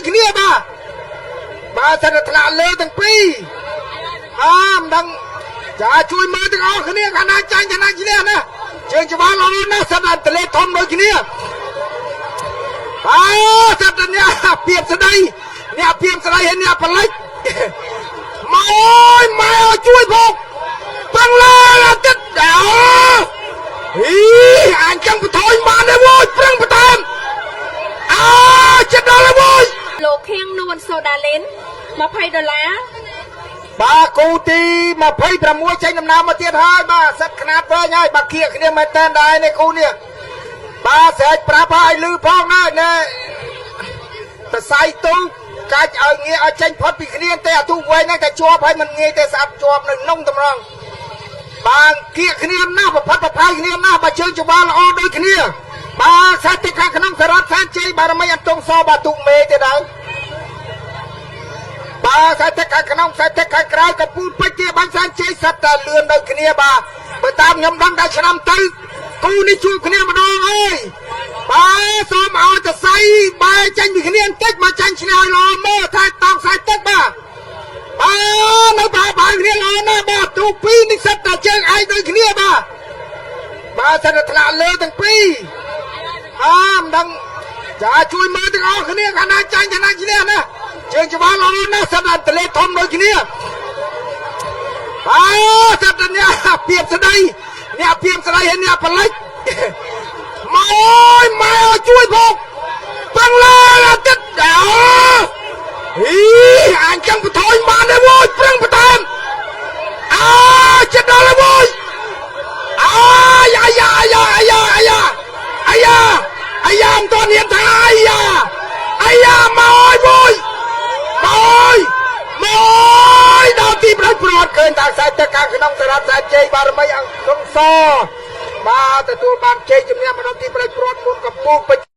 គ្នាបាទសិនតែថ្នាក់លើទាំងពីរមិនដឹងចាជួយមើលទាំងអស់គ្នាខាងណាចាញ់ខាងណាឈ្នះណាជើងច្បាស់ល្អណាស់សិនតែតលេធំដូចគ្នាសិនតែអ្នកពៀបស្ដីហើយអ្នកបលិចមកអើយម៉ែអើយជួយផងប្រឹងឡើងអាទិត្យអញចឹងបន្ថយបានទេវ៉យប្រឹងបន្ថែមចិត្តដល់ហើយវ៉យលោកខៀងនួនសូដាលីន$20បាទគូទី26ចេញដំណើរមកទៀតហើយបាទសិតខ្នាតវិញហើយបាទគៀកគ្នាមែនតើដែរនេះគូនេះបាទស្រែកប្រាប់ឲ្យលឺផងដែរណែតសៃទូកាច់ឲ្យងាយឲ្យចេញផុតពីគ្នាទេអាទូវែងហ្នឹងតែជាប់ហើយមិនងាយទេស្អាប់ជាប់នៅក្នុងតម្រងបាទគៀកគ្នាណាស់ប្រផាត់ប្រផាយគ្នាណាស់បាទជើងច្បល់ល្អដូចគ្នាបាទសាច់ទឹកខាងក្នុងសារ៉ាត់សានជ័យបារមីអន្តងសបាទទូមេទេដែរបាទសាច់ទឹកខាងក្នុងសាច់ទឹកខាងក្រៅកពូលពេជ្រជាបាញ់សានជ័យសិតតែលឿនដូចគ្នាបាទបើតាមខ្ញុំដឹងដល់ឆ្នាំទៅគូនេះជួបគ្នាម្ដងហើយបាទសូមឲ្យតសៃបែចេញពីគ្នាបន្តិចមកចាញ់ឈ្នះឲ្យល្អមើលតែតាមសាច់ទឹកបាទនៅបាយគ្នាល្អណាស់បាទទូពីរនេះសិតតែជើងឯងដូចគ្នាបាទសិតតែថ្នាក់លើទាំងពីរមិនដឹងចាជួយមើលទាំងអស់គ្នាខាងណាចាញ់ខាងណាឈ្នះណាជើងច្បាស់ល្អណាស់សិតតែតលេធំដូចគ្នាសិតតែអ្នកពៀបស្ដីហើយអ្នកបលិចមកអើយម៉ែអើយជួយផងប្រឹងឡើងអាទិត្យអញចឹងបន្ថយបានទេវ៉យប្រឹងបន្ថែមចិត្តដល់ហើយវ៉យអាយ៉ាមិនទាន់ហ៊ានថាអាយ៉ាមកអើយវ៉យមកដល់ទីប្រព្រឹត្តឃើញថាខ្សែទឹកខាងក្នុងសារ៉ាត់សាជ័យបារមីអង្គសបាទទទួលបានជ័យជំនះមកដល់ទីប្រព្រឹត្តមុនកំពូលពេជ្រ